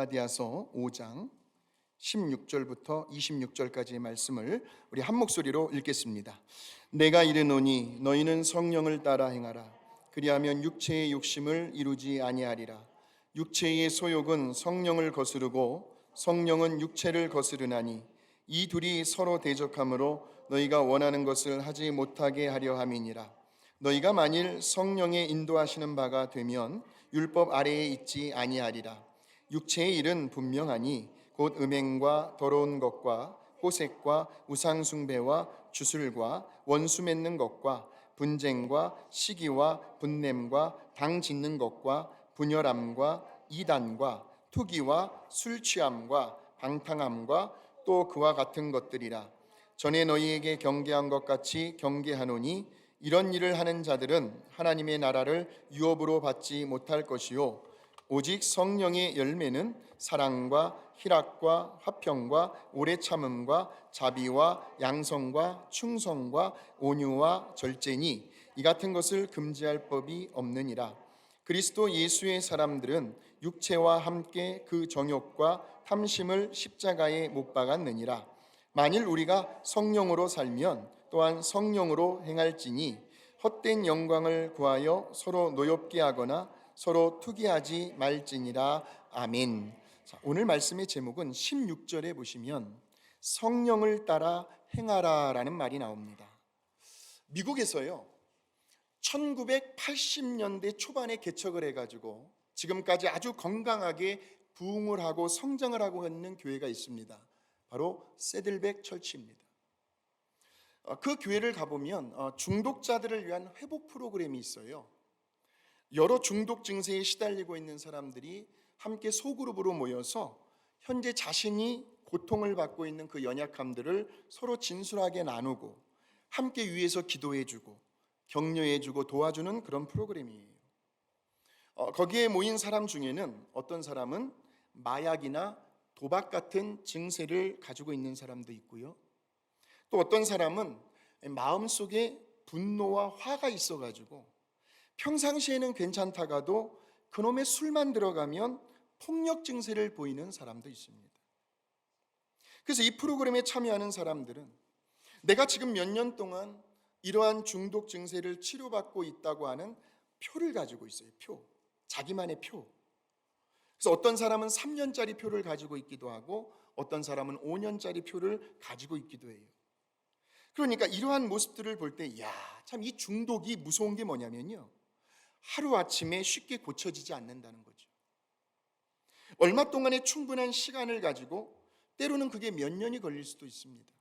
갈라디아서 5장 16절부터 26절까지의 말씀을 우리 한 목소리로 읽겠습니다. 내가 이르노니 너희는 성령을 따라 행하라. 그리하면 육체의 욕심을 이루지 아니하리라. 육체의 소욕은 성령을 거스르고 성령은 육체를 거스르나니 이 둘이 서로 대적하므로 너희가 원하는 것을 하지 못하게 하려 함이니라. 너희가 만일 성령의 인도하시는 바가 되면 율법 아래에 있지 아니하리라. 육체의 일은 분명하니 곧 음행과 더러운 것과 호색과 우상숭배와 주술과 원수 맺는 것과 분쟁과 시기와 분냄과 당 짓는 것과 분열함과 이단과 투기와 술 취함과 방탕함과 또 그와 같은 것들이라. 전에 너희에게 경계한 것 같이 경계하노니 이런 일을 하는 자들은 하나님의 나라를 유업으로 받지 못할 것이요 오직 성령의 열매는 사랑과 희락과 화평과 오래 참음과 자비와 양성과 충성과 온유와 절제니 이 같은 것을 금지할 법이 없느니라. 그리스도 예수의 사람들은 육체와 함께 그 정욕과 탐심을 십자가에 못 박았느니라. 만일 우리가 성령으로 살면 또한 성령으로 행할지니 헛된 영광을 구하여 서로 노엽게 하거나 서로 투기하지 말지니라. 아멘. 자, 오늘 말씀의 제목은 16절에 보시면 성령을 따라 행하라라는 말이 나옵니다. 미국에서요 1980년대 초반에 개척을 해가지고 지금까지 아주 건강하게 부흥을 하고 성장을 하고 있는 교회가 있습니다. 바로 세들백 철치입니다. 그 교회를 가보면 중독자들을 위한 회복 프로그램이 있어요. 여러 중독 증세에 시달리고 있는 사람들이 함께 소그룹으로 모여서 현재 자신이 고통을 받고 있는 그 연약함들을 서로 진솔하게 나누고 함께 위에서 기도해주고 격려해주고 도와주는 그런 프로그램이에요. 거기에 모인 사람 중에는 어떤 사람은 마약이나 도박 같은 증세를 가지고 있는 사람도 있고요. 또 어떤 사람은 마음속에 분노와 화가 있어가지고 평상시에는 괜찮다가도 그놈의 술만 들어가면 폭력 증세를 보이는 사람도 있습니다. 그래서 이 프로그램에 참여하는 사람들은 내가 지금 몇 년 동안 이러한 중독 증세를 치료받고 있다고 하는 표를 가지고 있어요. 표. 자기만의 표. 그래서 어떤 사람은 3년짜리 표를 가지고 있기도 하고 어떤 사람은 5년짜리 표를 가지고 있기도 해요. 그러니까 이러한 모습들을 볼 때 참 이 중독이 무서운 게 뭐냐면요, 하루아침에 쉽게 고쳐지지 않는다는 거죠. 얼마 동안의 충분한 시간을 가지고 때로는 그게 몇 년이 걸릴 수도 있습니다.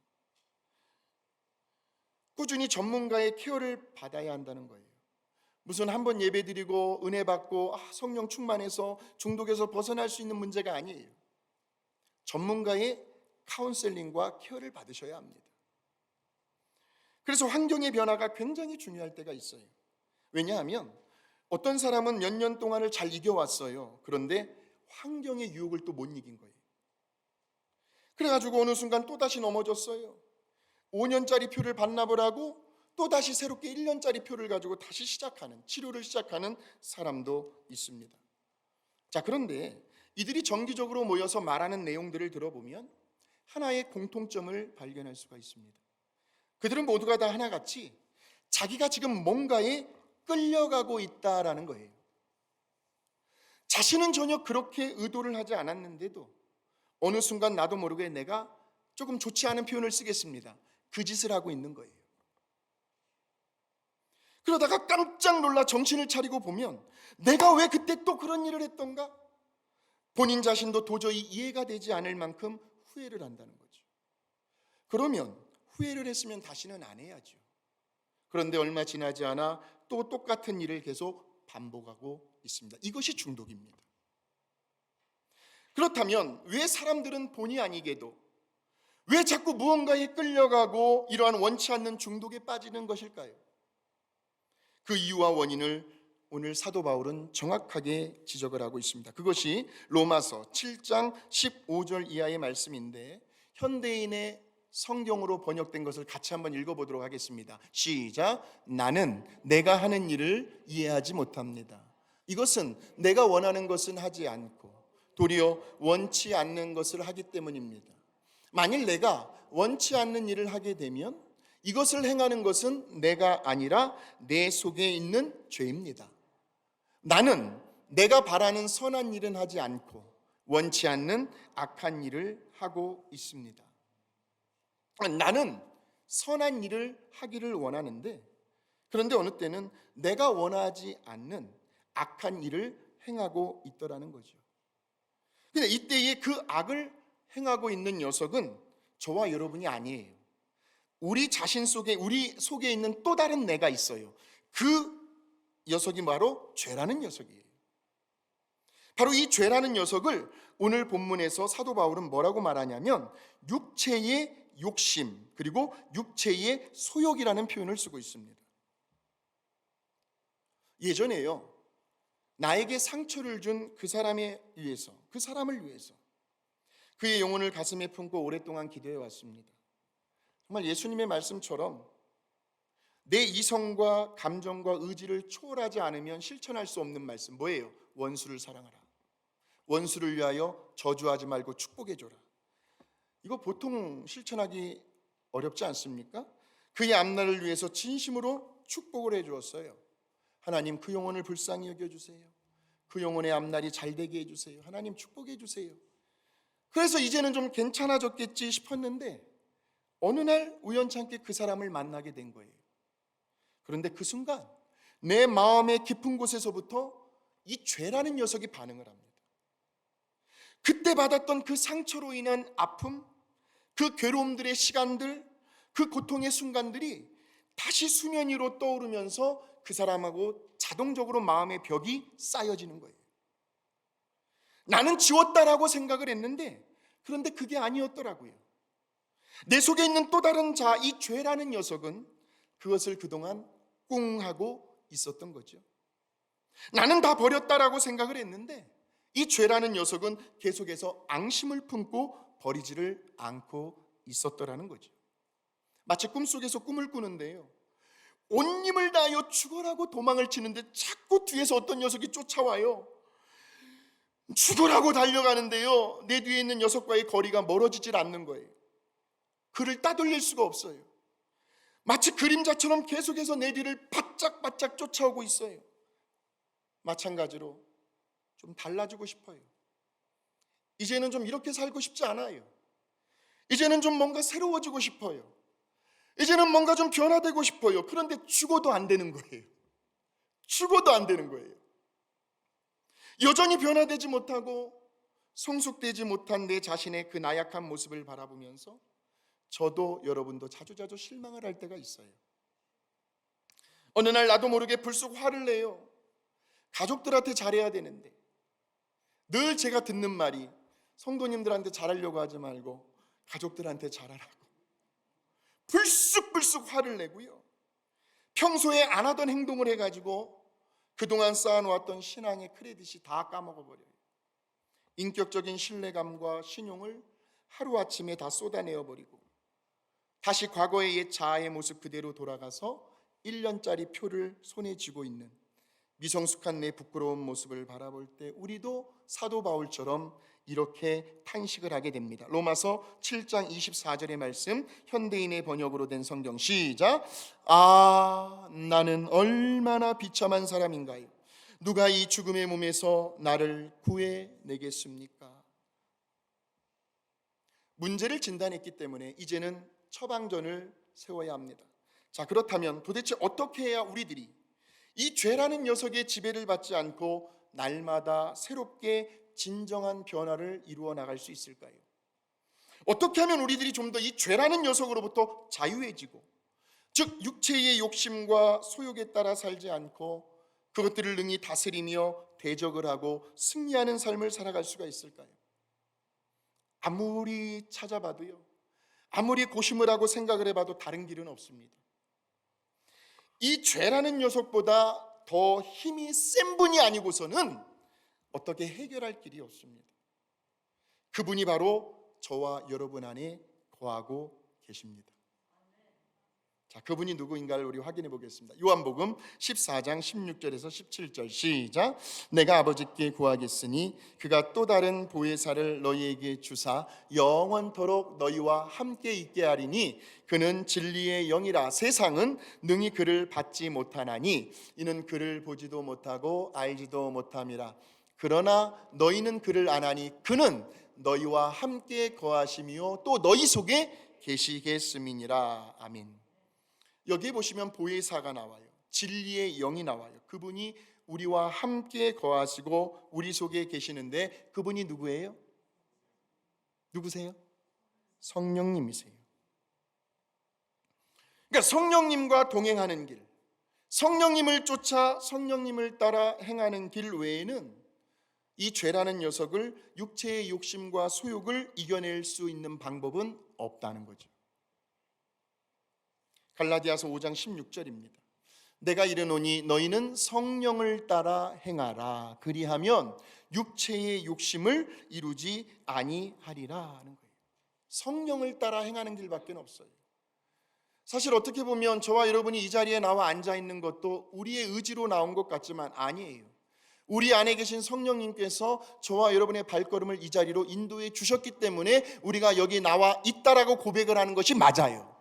꾸준히 전문가의 케어를 받아야 한다는 거예요. 무슨 한번 예배드리고 은혜 받고 성령 충만해서 중독에서 벗어날 수 있는 문제가 아니에요. 전문가의 카운셀링과 케어를 받으셔야 합니다. 그래서 환경의 변화가 굉장히 중요할 때가 있어요. 왜냐하면 어떤 사람은 몇 년 동안을 잘 이겨왔어요. 그런데 환경의 유혹을 또 못 이긴 거예요. 그래가지고 어느 순간 또다시 넘어졌어요. 5년짜리 표를 반납을 하고 또다시 새롭게 1년짜리 표를 가지고 다시 시작하는, 치료를 시작하는 사람도 있습니다. 자, 그런데 이들이 정기적으로 모여서 말하는 내용들을 들어보면 하나의 공통점을 발견할 수가 있습니다. 그들은 모두가 다 하나같이 자기가 지금 뭔가에 끌려가고 있다라는 거예요. 자신은 전혀 그렇게 의도를 하지 않았는데도 어느 순간 나도 모르게 내가 조금 좋지 않은 표현을 쓰겠습니다. 그 짓을 하고 있는 거예요. 그러다가 깜짝 놀라 정신을 차리고 보면 내가 왜 그때 또 그런 일을 했던가? 본인 자신도 도저히 이해가 되지 않을 만큼 후회를 한다는 거죠. 그러면 후회를 했으면 다시는 안 해야죠. 그런데 얼마 지나지 않아 또 똑같은 일을 계속 반복하고 있습니다. 이것이 중독입니다. 그렇다면 왜 사람들은 본의 아니게도 왜 자꾸 무언가에 끌려가고 이러한 원치 않는 중독에 빠지는 것일까요? 그 이유와 원인을 오늘 사도 바울은 정확하게 지적을 하고 있습니다. 그것이 로마서 7장 15절 이하의 말씀인데 현대인의 성경으로 번역된 것을 같이 한번 읽어보도록 하겠습니다. 시작. 나는 내가 하는 일을 이해하지 못합니다. 이것은 내가 원하는 것은 하지 않고 도리어 원치 않는 것을 하기 때문입니다. 만일 내가 원치 않는 일을 하게 되면 이것을 행하는 것은 내가 아니라 내 속에 있는 죄입니다. 나는 내가 바라는 선한 일은 하지 않고 원치 않는 악한 일을 하고 있습니다. 나는 선한 일을 하기를 원하는데, 그런데 어느 때는 내가 원하지 않는 악한 일을 행하고 있더라는 거죠. 근데 이때에 그 악을 행하고 있는 녀석은 저와 여러분이 아니에요. 우리 자신 속에, 우리 속에 있는 또 다른 내가 있어요. 그 녀석이 바로 죄라는 녀석이에요. 바로 이 죄라는 녀석을 오늘 본문에서 사도 바울은 뭐라고 말하냐면 육체의 욕심 그리고 육체의 소욕이라는 표현을 쓰고 있습니다. 예전에요, 나에게 상처를 준 그 사람을 위해서 그의 영혼을 가슴에 품고 오랫동안 기도해 왔습니다. 정말 예수님의 말씀처럼 내 이성과 감정과 의지를 초월하지 않으면 실천할 수 없는 말씀, 뭐예요? 원수를 사랑하라. 원수를 위하여 저주하지 말고 축복해 줘라. 이거 보통 실천하기 어렵지 않습니까? 그의 앞날을 위해서 진심으로 축복을 해 주었어요. 하나님, 그 영혼을 불쌍히 여겨 주세요. 그 영혼의 앞날이 잘 되게 해 주세요. 하나님, 축복해 주세요. 그래서 이제는 좀 괜찮아졌겠지 싶었는데 어느 날 우연찮게 그 사람을 만나게 된 거예요. 그런데 그 순간 내 마음의 깊은 곳에서부터 이 죄라는 녀석이 반응을 합니다. 그때 받았던 그 상처로 인한 아픔, 그 괴로움들의 시간들, 그 고통의 순간들이 다시 수면 위로 떠오르면서 그 사람하고 자동적으로 마음의 벽이 쌓여지는 거예요. 나는 지웠다라고 생각을 했는데 그런데 그게 아니었더라고요. 내 속에 있는 또 다른 자, 이 죄라는 녀석은 그것을 그동안 꿍 하고 있었던 거죠. 나는 다 버렸다라고 생각을 했는데 이 죄라는 녀석은 계속해서 앙심을 품고 버리지를 않고 있었더라는 거죠. 마치 꿈속에서 꿈을 꾸는데요, 온 힘을 다하여 죽어라고 도망을 치는데 자꾸 뒤에서 어떤 녀석이 쫓아와요. 죽어라고 달려가는데요, 내 뒤에 있는 녀석과의 거리가 멀어지질 않는 거예요. 그를 따돌릴 수가 없어요. 마치 그림자처럼 계속해서 내 뒤를 바짝바짝 쫓아오고 있어요. 마찬가지로 좀 달라지고 싶어요. 이제는 좀 이렇게 살고 싶지 않아요. 이제는 좀 뭔가 새로워지고 싶어요. 이제는 뭔가 좀 변화되고 싶어요. 그런데 죽어도 안 되는 거예요. 죽어도 안 되는 거예요. 여전히 변화되지 못하고 성숙되지 못한 내 자신의 그 나약한 모습을 바라보면서 저도 여러분도 자주자주 실망을 할 때가 있어요. 어느 날 나도 모르게 불쑥 화를 내요. 가족들한테 잘해야 되는데 늘 제가 듣는 말이 성도님들한테 잘하려고 하지 말고 가족들한테 잘하라고. 불쑥불쑥 화를 내고요, 평소에 안 하던 행동을 해가지고 그동안 쌓아놓았던 신앙의 크레딧이 다 까먹어버려요. 인격적인 신뢰감과 신용을 하루아침에 다 쏟아내어버리고 다시 과거의 옛 자아의 모습 그대로 돌아가서 1년짜리 표를 손에 쥐고 있는 미성숙한 내 부끄러운 모습을 바라볼 때 우리도 사도 바울처럼 이렇게 탄식을 하게 됩니다. 로마서 7장 24절의 말씀, 현대인의 번역으로 된 성경, 시작. 아, 나는 얼마나 비참한 사람인가요? 누가 이 죽음의 몸에서 나를 구해내겠습니까? 문제를 진단했기 때문에 이제는 처방전을 세워야 합니다. 자, 그렇다면 도대체 어떻게 해야 우리들이 이 죄라는 녀석의 지배를 받지 않고 날마다 새롭게 진정한 변화를 이루어 나갈 수 있을까요? 어떻게 하면 우리들이 좀 더 이 죄라는 녀석으로부터 자유해지고, 즉 육체의 욕심과 소욕에 따라 살지 않고 그것들을 능히 다스리며 대적을 하고 승리하는 삶을 살아갈 수가 있을까요? 아무리 찾아봐도요, 아무리 고심을 하고 생각을 해봐도 다른 길은 없습니다. 이 죄라는 녀석보다 더 힘이 센 분이 아니고서는 어떻게 해결할 길이 없습니다. 그분이 바로 저와 여러분 안에 거하고 계십니다. 자, 그분이 누구인가를 우리 확인해 보겠습니다. 요한복음 14장 16절에서 17절 시작. 내가 아버지께 구하겠으니 그가 또 다른 보혜사를 너희에게 주사 영원토록 너희와 함께 있게 하리니 그는 진리의 영이라. 세상은 능히 그를 받지 못하나니 이는 그를 보지도 못하고 알지도 못함이라. 그러나 너희는 그를 아나니 그는 너희와 함께 거하시며 또 너희 속에 계시겠음이니라. 아멘. 여기 보시면 보혜사가 나와요. 진리의 영이 나와요. 그분이 우리와 함께 거하시고 우리 속에 계시는데 그분이 누구예요? 누구세요? 성령님이세요. 그러니까 성령님과 동행하는 길, 성령님을 쫓아 성령님을 따라 행하는 길 외에는 이 죄라는 녀석을, 육체의 욕심과 소욕을 이겨낼 수 있는 방법은 없다는 거죠. 갈라디아서 5장 16절입니다. 내가 이르노니 너희는 성령을 따라 행하라. 그리하면 육체의 욕심을 이루지 아니하리라 하는 거예요. 성령을 따라 행하는 길밖에 없어요. 사실 어떻게 보면 저와 여러분이 이 자리에 나와 앉아 있는 것도 우리의 의지로 나온 것 같지만 아니에요. 우리 안에 계신 성령님께서 저와 여러분의 발걸음을 이 자리로 인도해 주셨기 때문에 우리가 여기 나와 있다라고 고백을 하는 것이 맞아요.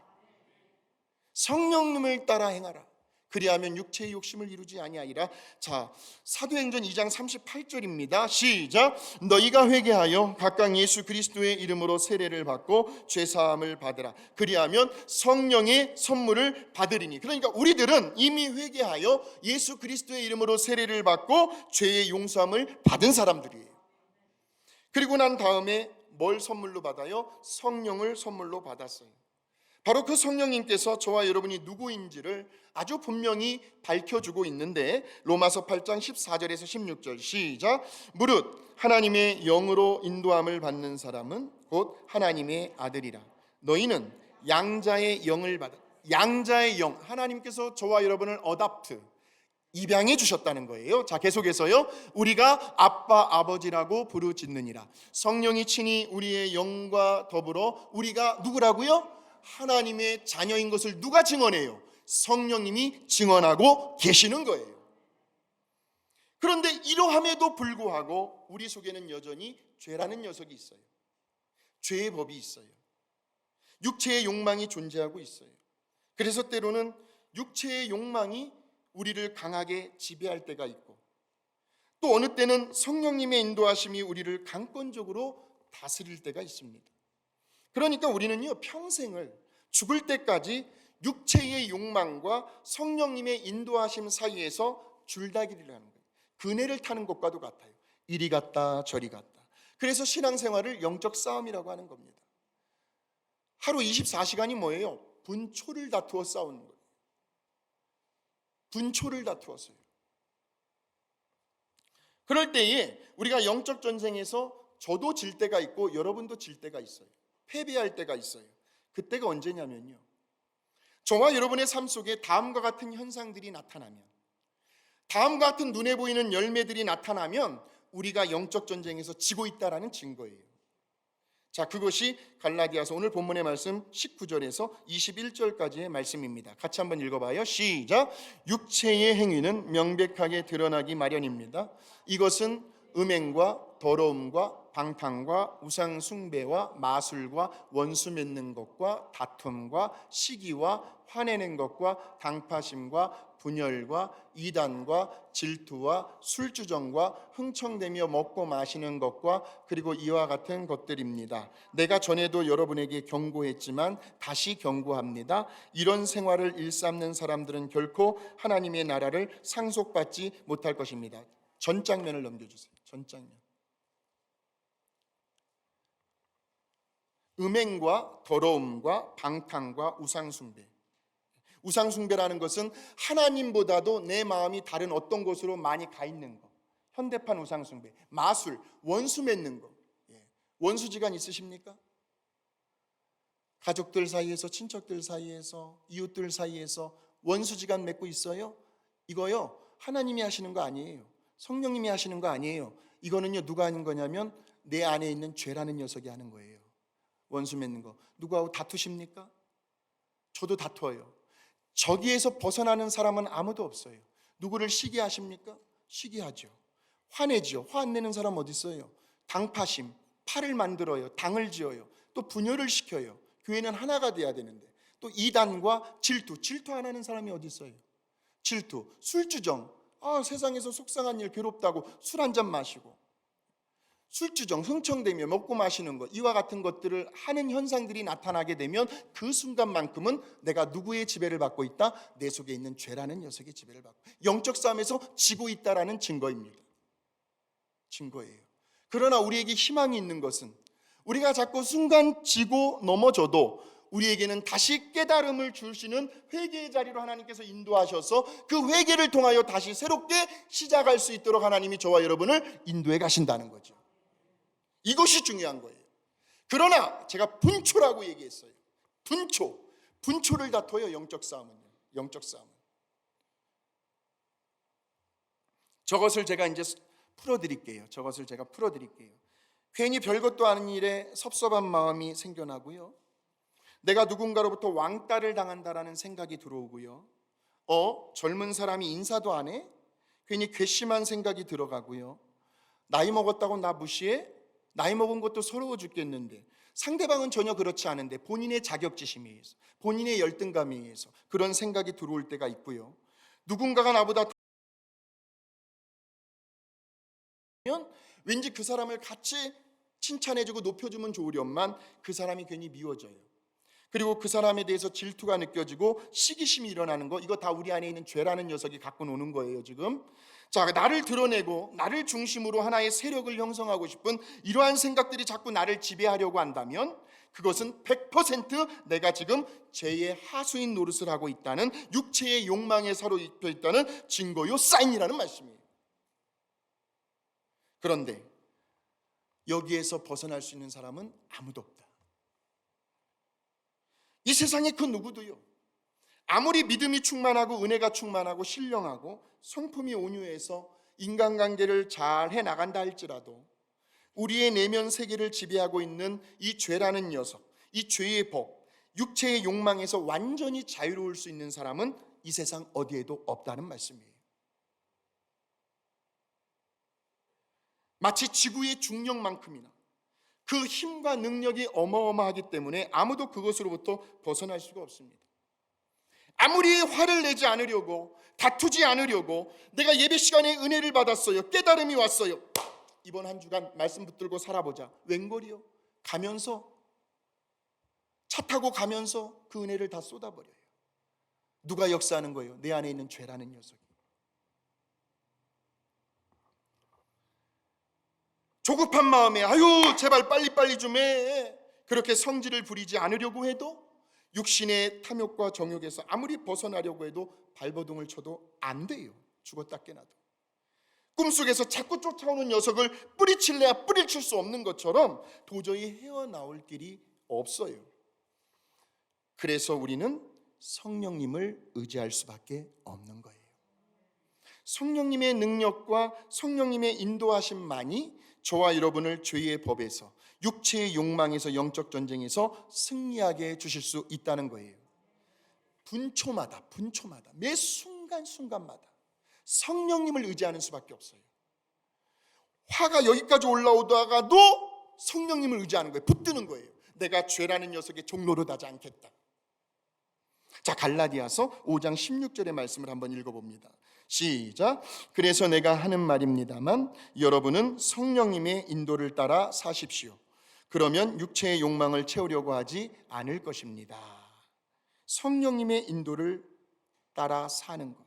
성령님을 따라 행하라. 그리하면 육체의 욕심을 이루지 아니하리라. 자, 사도행전 2장 38절입니다. 시작. 너희가 회개하여 각각 예수 그리스도의 이름으로 세례를 받고 죄사함을 받으라. 그리하면 성령의 선물을 받으리니. 그러니까 우리들은 이미 회개하여 예수 그리스도의 이름으로 세례를 받고 죄의 용서함을 받은 사람들이에요. 그리고 난 다음에 뭘 선물로 받아요? 성령을 선물로 받았어요. 바로 그 성령님께서 저와 여러분이 누구인지를 아주 분명히 밝혀주고 있는데 로마서 8장 14절에서 16절 시작. 무릇 하나님의 영으로 인도함을 받는 사람은 곧 하나님의 아들이라. 너희는 양자의 영을 받아. 양자의 영, 하나님께서 저와 여러분을 어답트, 입양해 주셨다는 거예요. 자, 계속해서요. 우리가 아빠 아버지라고 부르짖느니라. 성령이 친히 우리의 영과 더불어 우리가 누구라고요? 하나님의 자녀인 것을 누가 증언해요? 성령님이 증언하고 계시는 거예요. 그런데 이러함에도 불구하고 우리 속에는 여전히 죄라는 녀석이 있어요. 죄의 법이 있어요. 육체의 욕망이 존재하고 있어요. 그래서 때로는 육체의 욕망이 우리를 강하게 지배할 때가 있고, 또 어느 때는 성령님의 인도하심이 우리를 강권적으로 다스릴 때가 있습니다. 그러니까 우리는요, 평생을 죽을 때까지 육체의 욕망과 성령님의 인도하심 사이에서 줄다리기를 하는 거예요. 그네를 타는 것과도 같아요. 이리 갔다 저리 갔다. 그래서 신앙생활을 영적 싸움이라고 하는 겁니다. 하루 24시간이 뭐예요? 분초를 다투어 싸우는 거예요. 분초를 다투었어요. 그럴 때에 우리가 영적 전쟁에서 저도 질 때가 있고 여러분도 질 때가 있어요. 패배할 때가 있어요. 그때가 언제냐면요, 저와 여러분의 삶 속에 다음과 같은 현상들이 나타나면, 다음과 같은 눈에 보이는 열매들이 나타나면 우리가 영적 전쟁에서 지고 있다라는 증거예요. 자, 그것이 갈라디아서 오늘 본문의 말씀 19절에서 21절까지의 말씀입니다. 같이 한번 읽어봐요. 시작. 육체의 행위는 명백하게 드러나기 마련입니다. 이것은 음행과 더러움과 방탕과 우상 숭배와 마술과 원수 맺는 것과 다툼과 시기와 화내는 것과 강파심과 분열과 이단과 질투와 술주정과 흥청대며 먹고 마시는 것과 그리고 이와 같은 것들입니다. 내가 전에도 여러분에게 경고했지만 다시 경고합니다. 이런 생활을 일삼는 사람들은 결코 하나님의 나라를 상속받지 못할 것입니다. 전 장면을 넘겨주세요. 전 장면. 음행과 더러움과 방탕과 우상숭배. 우상숭배라는 것은 하나님보다도 내 마음이 다른 어떤 곳으로 많이 가 있는 거. 현대판 우상숭배. 마술, 원수 맺는 거. 원수지간 있으십니까? 가족들 사이에서, 친척들 사이에서, 이웃들 사이에서 원수지간 맺고 있어요? 이거요, 하나님이 하시는 거 아니에요. 성령님이 하시는 거 아니에요. 이거는요, 누가 하는 거냐면 내 안에 있는 죄라는 녀석이 하는 거예요. 원수 맺는 거. 누구하고 다투십니까? 저도 다투어요. 저기에서 벗어나는 사람은 아무도 없어요. 누구를 시기하십니까? 시기하죠. 화내죠. 화 안 내는 사람 어디 있어요? 당파심, 팔을 만들어요. 당을 지어요. 또 분열을 시켜요. 교회는 하나가 돼야 되는데. 또 이단과 질투 안 하는 사람이 어디 있어요? 질투, 술주정. 세상에서 속상한 일 괴롭다고 술 한 잔 마시고, 술주정, 흥청대며 먹고 마시는 것, 이와 같은 것들을 하는 현상들이 나타나게 되면 그 순간만큼은 내가 누구의 지배를 받고 있다? 내 속에 있는 죄라는 녀석의 지배를 받고, 영적 싸움에서 지고 있다라는 증거입니다. 증거예요. 그러나 우리에게 희망이 있는 것은 우리가 자꾸 순간 지고 넘어져도 우리에게는 다시 깨달음을 주시는 회개의 자리로 하나님께서 인도하셔서 그 회개를 통하여 다시 새롭게 시작할 수 있도록 하나님이 저와 여러분을 인도해 가신다는 거죠. 이것이 중요한 거예요. 그러나 제가 분초라고 얘기했어요. 분초를 다퉈요. 영적 싸움은요. 영적 싸움은. 저것을 제가 이제 풀어드릴게요. 괜히 별것도 아닌 일에 섭섭한 마음이 생겨나고요. 내가 누군가로부터 왕따를 당한다라는 생각이 들어오고요. 젊은 사람이 인사도 안 해? 괜히 괘씸한 생각이 들어가고요. 나이 먹었다고 나 무시해? 나이 먹은 것도 서러워 죽겠는데. 상대방은 전혀 그렇지 않은데 본인의 자격지심에 의해서, 본인의 열등감에 의해서 그런 생각이 들어올 때가 있고요. 누군가가 나보다 왠지 그 사람을 같이 칭찬해주고 높여주면 좋으련만 그 사람이 괜히 미워져요. 그리고 그 사람에 대해서 질투가 느껴지고 시기심이 일어나는 거, 이거 다 우리 안에 있는 죄라는 녀석이 갖고 노는 거예요 지금. 자, 나를 드러내고 나를 중심으로 하나의 세력을 형성하고 싶은 이러한 생각들이 자꾸 나를 지배하려고 한다면 그것은 100% 내가 지금 죄의 하수인 노릇을 하고 있다는, 육체의 욕망에 사로잡혀 있다는 증거요, 사인이라는 말씀이에요. 그런데 여기에서 벗어날 수 있는 사람은 아무도 없다. 이 세상에 그 누구도요. 아무리 믿음이 충만하고 은혜가 충만하고 신령하고 성품이 온유해서 인간관계를 잘 해나간다 할지라도 우리의 내면 세계를 지배하고 있는 이 죄라는 녀석, 이 죄의 법, 육체의 욕망에서 완전히 자유로울 수 있는 사람은 이 세상 어디에도 없다는 말씀이에요. 마치 지구의 중력만큼이나 그 힘과 능력이 어마어마하기 때문에 아무도 그것으로부터 벗어날 수가 없습니다. 아무리 화를 내지 않으려고, 다투지 않으려고, 내가 예배 시간에 은혜를 받았어요, 깨달음이 왔어요, 이번 한 주간 말씀 붙들고 살아보자, 웬걸이요? 가면서, 차 타고 가면서 그 은혜를 다 쏟아버려요. 누가 역사하는 거예요? 내 안에 있는 죄라는 녀석이. 조급한 마음에 제발 빨리빨리 좀 해, 그렇게 성질을 부리지 않으려고 해도, 육신의 탐욕과 정욕에서 아무리 벗어나려고 해도 발버둥을 쳐도 안 돼요. 죽었다 깨나도. 꿈속에서 자꾸 쫓아오는 녀석을 뿌리칠래야 뿌리칠 수 없는 것처럼 도저히 헤어나올 길이 없어요. 그래서 우리는 성령님을 의지할 수밖에 없는 거예요. 성령님의 능력과 성령님의 인도하심만이 저와 여러분을 죄의 법에서, 육체의 욕망에서, 영적 전쟁에서 승리하게 해주실 수 있다는 거예요. 분초마다 매 순간순간마다 성령님을 의지하는 수밖에 없어요. 화가 여기까지 올라오다가도 성령님을 의지하는 거예요. 붙드는 거예요. 내가 죄라는 녀석의 종로로 하지 않겠다. 자, 갈라디아서 5장 16절의 말씀을 한번 읽어봅니다. 시작. 그래서 내가 하는 말입니다만 여러분은 성령님의 인도를 따라 사십시오. 그러면 육체의 욕망을 채우려고 하지 않을 것입니다. 성령님의 인도를 따라 사는 것.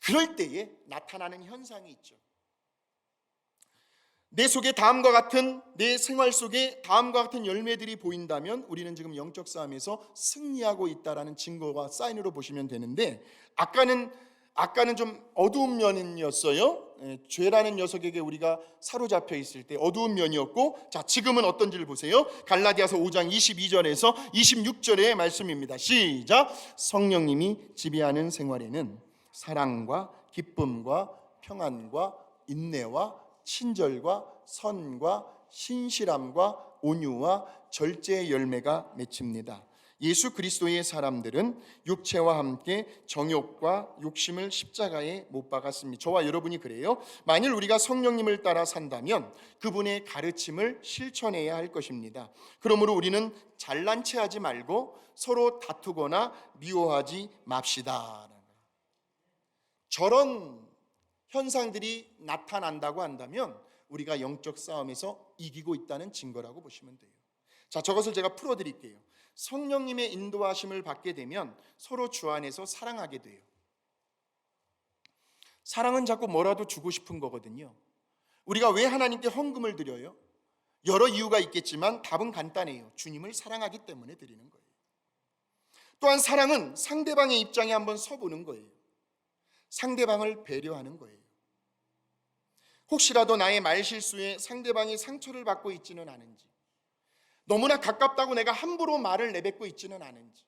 그럴 때에 나타나는 현상이 있죠. 내 속에 다음과 같은, 내 생활 속에 다음과 같은 열매들이 보인다면 우리는 지금 영적 싸움에서 승리하고 있다라는 증거와 사인으로 보시면 되는데, 아까는 좀 어두운 면이었어요. 죄라는 녀석에게 우리가 사로잡혀 있을 때 어두운 면이었고, 자, 지금은 어떤지를 보세요. 갈라디아서 5장 22절에서 26절의 말씀입니다. 시작. 성령님이 지배하는 생활에는 사랑과 기쁨과 평안과 인내와 친절과 선과 신실함과 온유와 절제의 열매가 맺힙니다. 예수 그리스도의 사람들은 육체와 함께 정욕과 욕심을 십자가에 못 박았습니다. 저와 여러분이 그래요. 만일 우리가 성령님을 따라 산다면 그분의 가르침을 실천해야 할 것입니다. 그러므로 우리는 잘난 체하지 말고 서로 다투거나 미워하지 맙시다. 저런 현상들이 나타난다고 한다면 우리가 영적 싸움에서 이기고 있다는 증거라고 보시면 돼요. 자, 저것을 제가 풀어드릴게요. 성령님의 인도하심을 받게 되면 서로 주 안에서 사랑하게 돼요. 사랑은 자꾸 뭐라도 주고 싶은 거거든요. 우리가 왜 하나님께 헌금을 드려요? 여러 이유가 있겠지만 답은 간단해요. 주님을 사랑하기 때문에 드리는 거예요. 또한 사랑은 상대방의 입장에 한번 서보는 거예요. 상대방을 배려하는 거예요. 혹시라도 나의 말실수에 상대방이 상처를 받고 있지는 않은지, 너무나 가깝다고 내가 함부로 말을 내뱉고 있지는 않은지,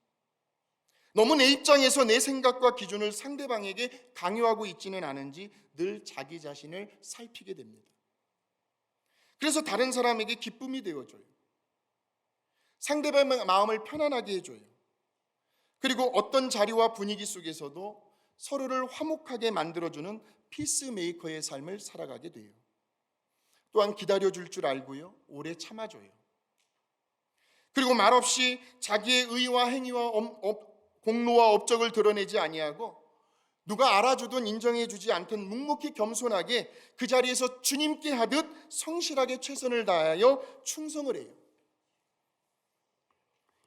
너무 내 입장에서 내 생각과 기준을 상대방에게 강요하고 있지는 않은지 늘 자기 자신을 살피게 됩니다. 그래서 다른 사람에게 기쁨이 되어줘요. 상대방의 마음을 편안하게 해줘요. 그리고 어떤 자리와 분위기 속에서도 서로를 화목하게 만들어주는 피스메이커의 삶을 살아가게 돼요. 또한 기다려줄 줄 알고요, 오래 참아줘요. 그리고 말없이 자기의 의와 행위와 공로와 업적을 드러내지 아니하고 누가 알아주든 인정해주지 않든 묵묵히 겸손하게 그 자리에서 주님께 하듯 성실하게 최선을 다하여 충성을 해요.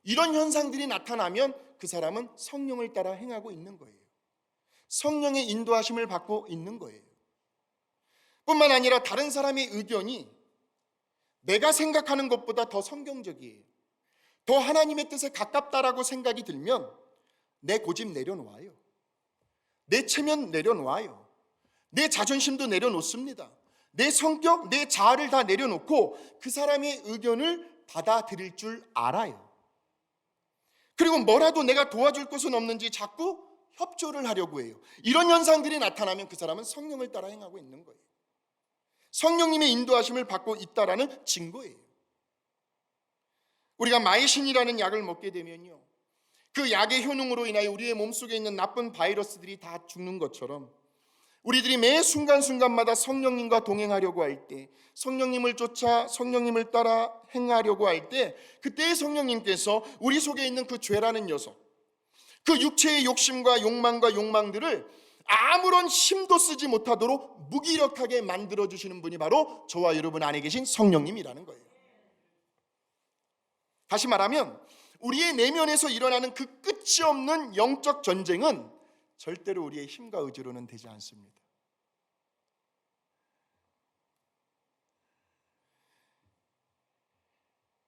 이런 현상들이 나타나면 그 사람은 성령을 따라 행하고 있는 거예요. 성령의 인도하심을 받고 있는 거예요. 뿐만 아니라 다른 사람의 의견이 내가 생각하는 것보다 더 성경적이에요. 더 하나님의 뜻에 가깝다라고 생각이 들면 내 고집 내려놓아요. 내 체면 내려놓아요. 내 자존심도 내려놓습니다. 내 성격, 내 자아를 다 내려놓고 그 사람의 의견을 받아들일 줄 알아요. 그리고 뭐라도 내가 도와줄 것은 없는지 자꾸 협조를 하려고 해요. 이런 현상들이 나타나면 그 사람은 성령을 따라 행하고 있는 거예요. 성령님의 인도하심을 받고 있다라는 증거예요. 우리가 마이신이라는 약을 먹게 되면요, 그 약의 효능으로 인하여 우리의 몸속에 있는 나쁜 바이러스들이 다 죽는 것처럼 우리들이 매 순간순간마다 성령님과 동행하려고 할 때, 성령님을 쫓아 성령님을 따라 행하려고 할 때, 그때 성령님께서 우리 속에 있는 그 죄라는 녀석, 그 육체의 욕심과 욕망과 욕망들을 아무런 힘도 쓰지 못하도록 무기력하게 만들어주시는 분이 바로 저와 여러분 안에 계신 성령님이라는 거예요. 다시 말하면 우리의 내면에서 일어나는 그 끝이 없는 영적 전쟁은 절대로 우리의 힘과 의지로는 되지 않습니다.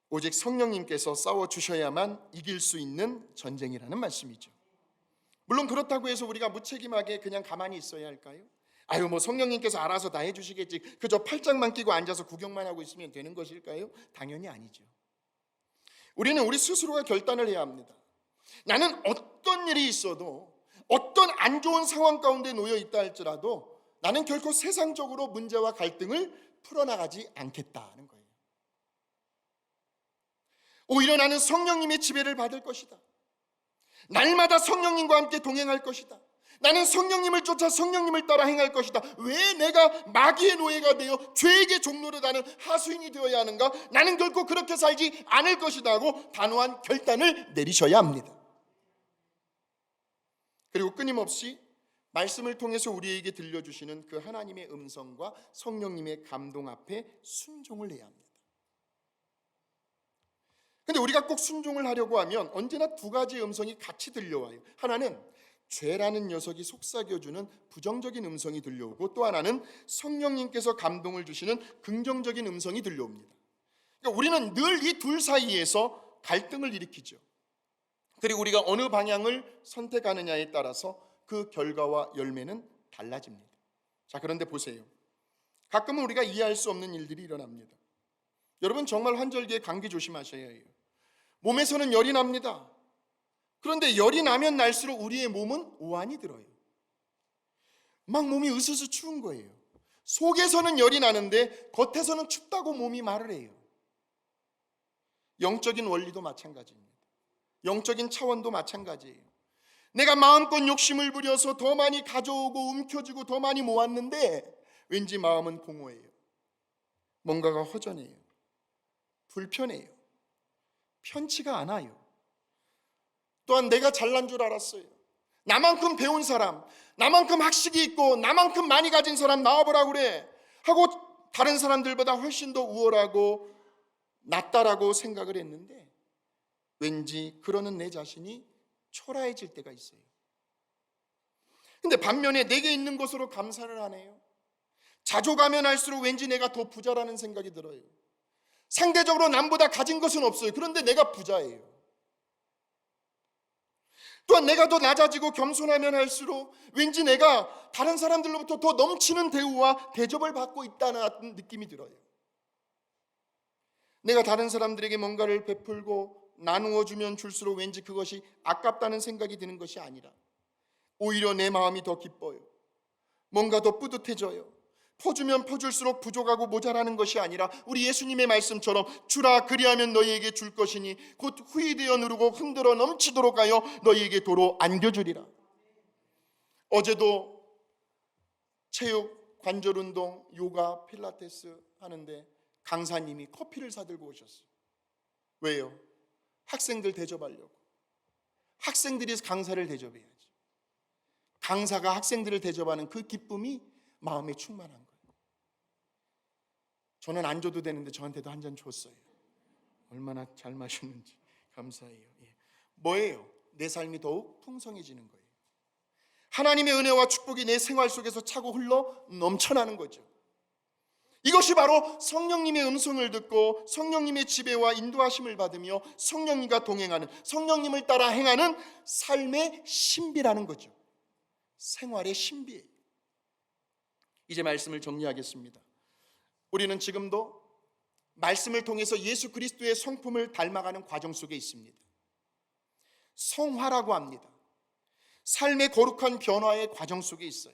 오직 성령님께서 싸워주셔야만 이길 수 있는 전쟁이라는 말씀이죠. 물론 그렇다고 해서 우리가 무책임하게 그냥 가만히 있어야 할까요? 아유, 뭐 성령님께서 알아서 다 해주시겠지, 그저 팔짱만 끼고 앉아서 구경만 하고 있으면 되는 것일까요? 당연히 아니죠. 우리는 우리 스스로가 결단을 해야 합니다. 나는 어떤 일이 있어도, 어떤 안 좋은 상황 가운데 놓여 있다 할지라도 나는 결코 세상적으로 문제와 갈등을 풀어나가지 않겠다는 거예요. 오히려 나는 성령님의 지배를 받을 것이다. 날마다 성령님과 함께 동행할 것이다. 나는 성령님을 쫓아 성령님을 따라 행할 것이다. 왜 내가 마귀의 노예가 되어 죄에게 종로를 다는 하수인이 되어야 하는가? 나는 결코 그렇게 살지 않을 것이다 하고 단호한 결단을 내리셔야 합니다. 그리고 끊임없이 말씀을 통해서 우리에게 들려주시는 그 하나님의 음성과 성령님의 감동 앞에 순종을 해야 합니다. 근데 우리가 꼭 순종을 하려고 하면 언제나 두 가지의 음성이 같이 들려와요. 하나는 죄라는 녀석이 속삭여주는 부정적인 음성이 들려오고, 또 하나는 성령님께서 감동을 주시는 긍정적인 음성이 들려옵니다. 그러니까 우리는 늘 이 둘 사이에서 갈등을 일으키죠. 그리고 우리가 어느 방향을 선택하느냐에 따라서 그 결과와 열매는 달라집니다. 자, 그런데 보세요. 가끔은 우리가 이해할 수 없는 일들이 일어납니다. 여러분, 정말 환절기에 감기 조심하셔야 해요. 몸에서는 열이 납니다. 그런데 열이 나면 날수록 우리의 몸은 오한이 들어요. 막 몸이 으스스 추운 거예요. 속에서는 열이 나는데 겉에서는 춥다고 몸이 말을 해요. 영적인 원리도 마찬가지입니다. 영적인 차원도 마찬가지예요. 내가 마음껏 욕심을 부려서 더 많이 가져오고 움켜쥐고 더 많이 모았는데 왠지 마음은 공허해요. 뭔가가 허전해요. 불편해요. 편치가 않아요. 또한 내가 잘난 줄 알았어요. 나만큼 배운 사람, 나만큼 학식이 있고 나만큼 많이 가진 사람 나와보라고 그래 하고 다른 사람들보다 훨씬 더 우월하고 낫다라고 생각을 했는데 왠지 그러는 내 자신이 초라해질 때가 있어요. 근데 반면에 내게 있는 것으로 감사를 하네요. 자주 가면 할수록 왠지 내가 더 부자라는 생각이 들어요. 상대적으로 남보다 가진 것은 없어요. 그런데 내가 부자예요. 또한 내가 더 낮아지고 겸손하면 할수록 왠지 내가 다른 사람들로부터 더 넘치는 대우와 대접을 받고 있다는 느낌이 들어요. 내가 다른 사람들에게 뭔가를 베풀고 나누어 주면 줄수록 왠지 그것이 아깝다는 생각이 드는 것이 아니라 오히려 내 마음이 더 기뻐요. 뭔가 더 뿌듯해져요. 퍼주면 퍼줄수록 부족하고 모자라는 것이 아니라 우리 예수님의 말씀처럼 주라 그리하면 너희에게 줄 것이니 곧 후히되어 누르고 흔들어 넘치도록 하여 너희에게 도로 안겨주리라. 어제도 체육, 관절운동, 요가, 필라테스 하는데 강사님이 커피를 사들고 오셨어요. 왜요? 학생들 대접하려고. 학생들이 강사를 대접해야지. 강사가 학생들을 대접하는 그 기쁨이 마음에 충만한 거예요. 저는 안 줘도 되는데 저한테도 한 잔 줬어요. 얼마나 잘 마시는지 감사해요. 뭐예요? 내 삶이 더욱 풍성해지는 거예요. 하나님의 은혜와 축복이 내 생활 속에서 차고 흘러 넘쳐나는 거죠. 이것이 바로 성령님의 음성을 듣고 성령님의 지배와 인도하심을 받으며 성령님과 동행하는, 성령님을 따라 행하는 삶의 신비라는 거죠. 생활의 신비예요. 이제 말씀을 정리하겠습니다. 우리는 지금도 말씀을 통해서 예수 그리스도의 성품을 닮아가는 과정 속에 있습니다. 성화라고 합니다. 삶의 거룩한 변화의 과정 속에 있어요.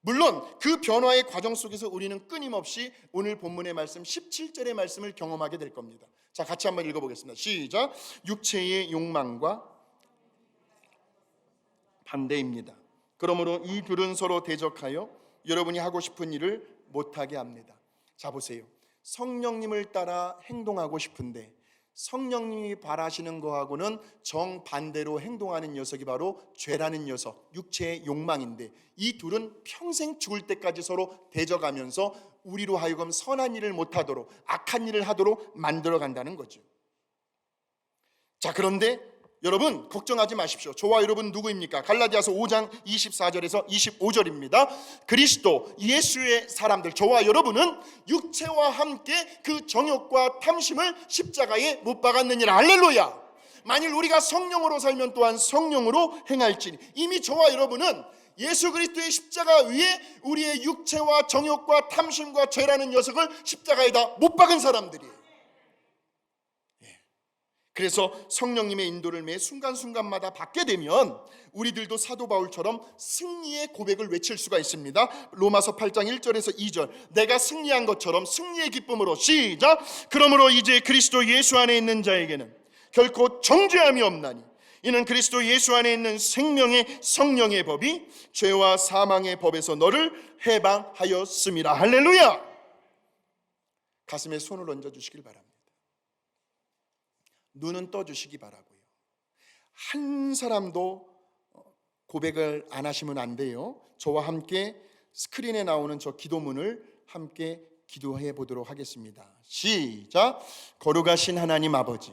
물론 그 변화의 과정 속에서 우리는 끊임없이 오늘 본문의 말씀 17절의 말씀을 경험하게 될 겁니다. 자, 같이 한번 읽어보겠습니다. 시작. 육체의 욕망과 반대입니다. 그러므로 이 둘은 서로 대적하여 여러분이 하고 싶은 일을 못하게 합니다. 자, 보세요. 성령님을 따라 행동하고 싶은데 성령님이 바라시는 거하고는 정반대로 행동하는 녀석이 바로 죄라는 녀석, 육체의 욕망인데 이 둘은 평생 죽을 때까지 서로 대적하면서 우리로 하여금 선한 일을 못하도록 악한 일을 하도록 만들어 간다는 거죠. 자, 그런데 여러분 걱정하지 마십시오. 저와 여러분 누구입니까? 갈라디아서 5장 24절에서 25절입니다. 그리스도 예수의 사람들, 저와 여러분은 육체와 함께 그 정욕과 탐심을 십자가에 못 박았느니라. 할렐루야. 만일 우리가 성령으로 살면 또한 성령으로 행할지니. 이미 저와 여러분은 예수 그리스도의 십자가 위에 우리의 육체와 정욕과 탐심과 죄라는 녀석을 십자가에다 못 박은 사람들이에요. 그래서 성령님의 인도를 매 순간순간마다 받게 되면 우리들도 사도 바울처럼 승리의 고백을 외칠 수가 있습니다. 로마서 8장 1절에서 2절, 내가 승리한 것처럼 승리의 기쁨으로, 시작. 그러므로 이제 그리스도 예수 안에 있는 자에게는 결코 정죄함이 없나니 이는 그리스도 예수 안에 있는 생명의 성령의 법이 죄와 사망의 법에서 너를 해방하였음이라. 할렐루야. 가슴에 손을 얹어 주시길 바랍니다. 눈은 떠주시기 바라고요. 한 사람도 고백을 안 하시면 안 돼요. 저와 함께 스크린에 나오는 저 기도문을 함께 기도해 보도록 하겠습니다. 시작. 거룩하신 하나님 아버지,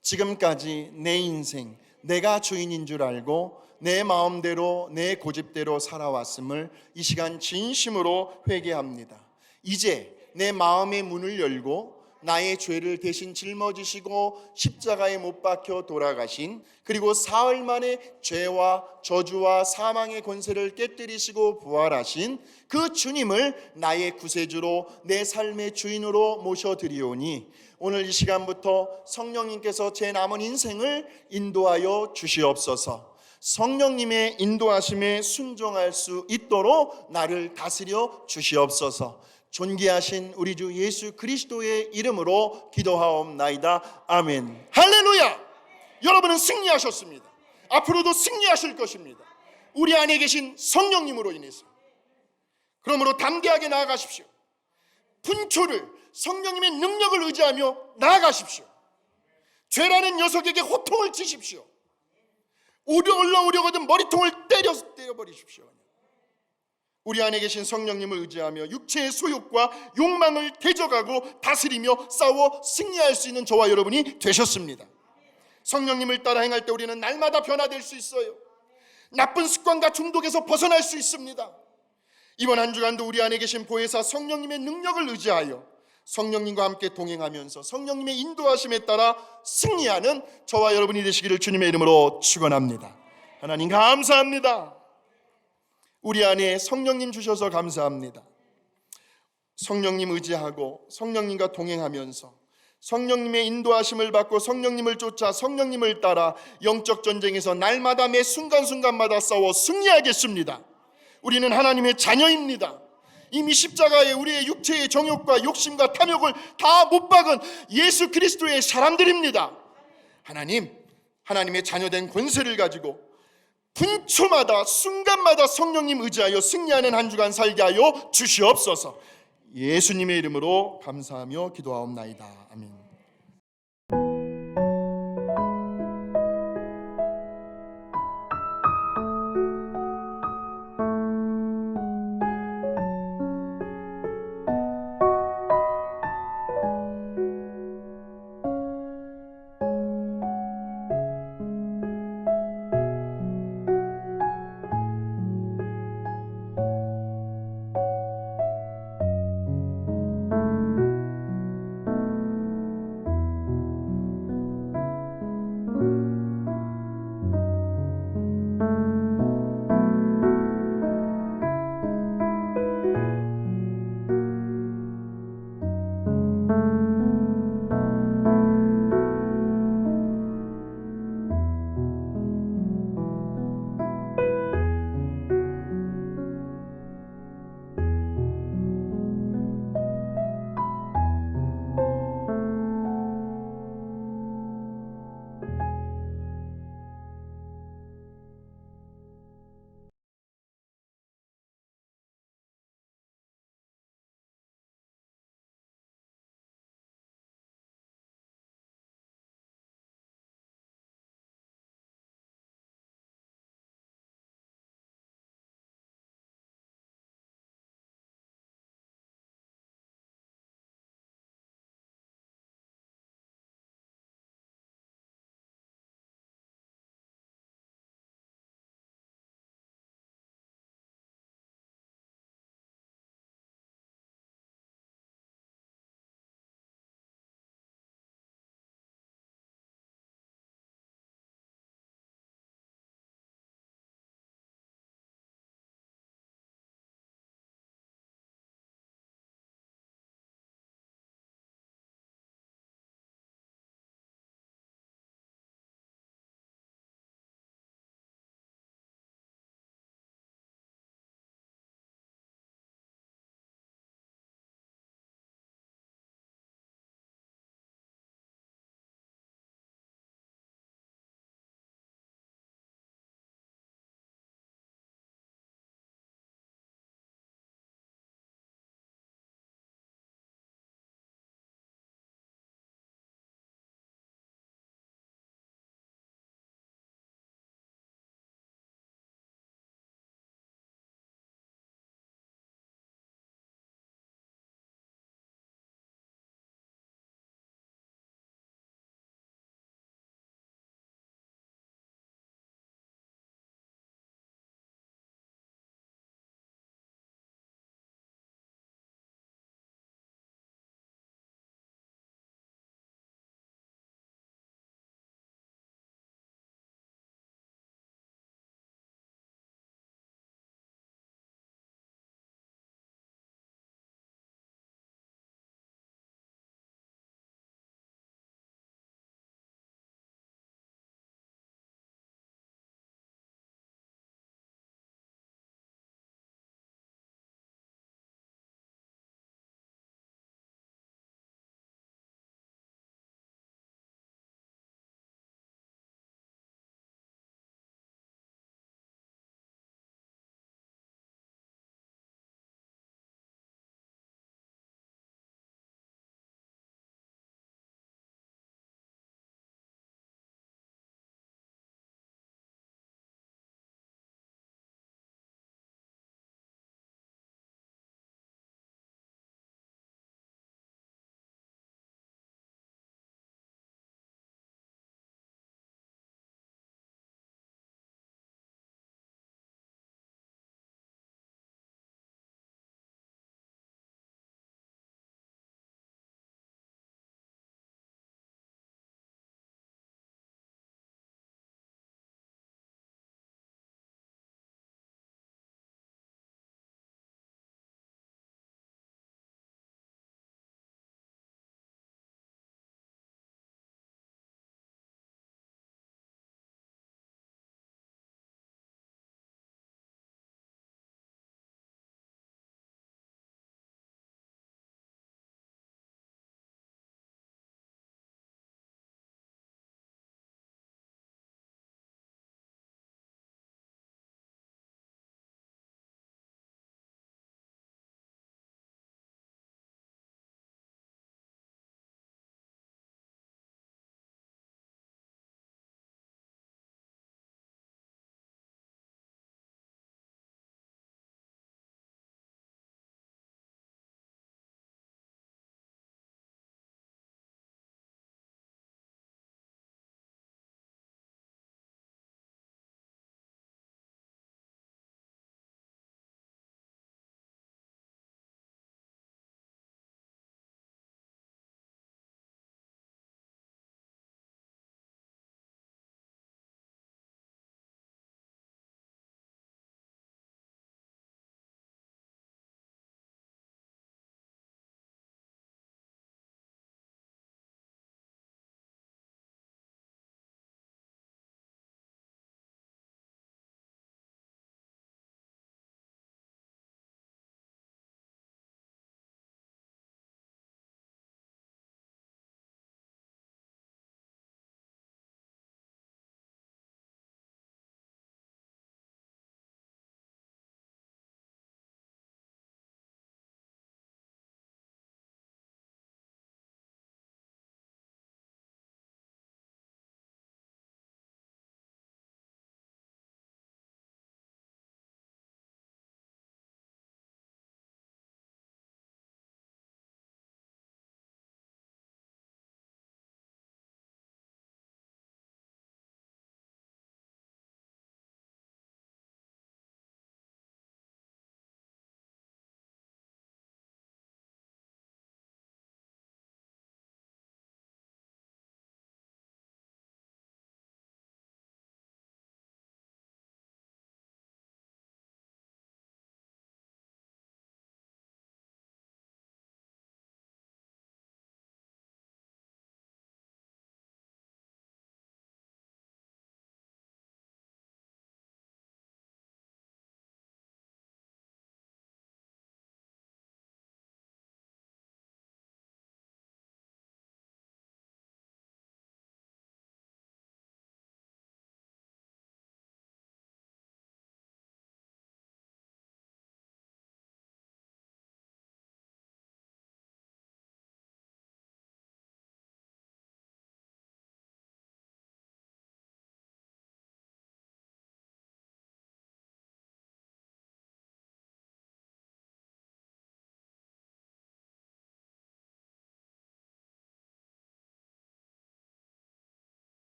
지금까지 내 인생 내가 주인인 줄 알고 내 마음대로 내 고집대로 살아왔음을 이 시간 진심으로 회개합니다. 이제 내 마음의 문을 열고 나의 죄를 대신 짊어지시고 십자가에 못 박혀 돌아가신, 그리고 사흘 만에 죄와 저주와 사망의 권세를 깨뜨리시고 부활하신 그 주님을 나의 구세주로 내 삶의 주인으로 모셔드리오니 오늘 이 시간부터 성령님께서 제 남은 인생을 인도하여 주시옵소서. 성령님의 인도하심에 순종할 수 있도록 나를 다스려 주시옵소서. 존귀하신 우리 주 예수 그리스도의 이름으로 기도하옵나이다. 아멘. 할렐루야. 여러분은 승리하셨습니다. 앞으로도 승리하실 것입니다. 우리 안에 계신 성령님으로 인해서. 그러므로 담대하게 나아가십시오. 분초를 성령님의 능력을 의지하며 나아가십시오. 죄라는 녀석에게 호통을 치십시오. 올라오려거든 머리통을 때려버리십시오. 우리 안에 계신 성령님을 의지하며 육체의 소욕과 욕망을 대적하고 다스리며 싸워 승리할 수 있는 저와 여러분이 되셨습니다. 성령님을 따라 행할 때 우리는 날마다 변화될 수 있어요. 나쁜 습관과 중독에서 벗어날 수 있습니다. 이번 한 주간도 우리 안에 계신 보혜사 성령님의 능력을 의지하여 성령님과 함께 동행하면서 성령님의 인도하심에 따라 승리하는 저와 여러분이 되시기를 주님의 이름으로 축원합니다. 하나님 감사합니다. 우리 안에 성령님 주셔서 감사합니다. 성령님 의지하고 성령님과 동행하면서 성령님의 인도하심을 받고 성령님을 쫓아 성령님을 따라 영적 전쟁에서 날마다 매 순간순간마다 싸워 승리하겠습니다. 우리는 하나님의 자녀입니다. 이미 십자가에 우리의 육체의 정욕과 욕심과 탐욕을 다 못 박은 예수 그리스도의 사람들입니다. 하나님의 자녀된 권세를 가지고 분초마다 순간마다 성령님 의지하여 승리하는 한 주간 살게 하여 주시옵소서. 예수님의 이름으로 감사하며 기도하옵나이다. 아멘.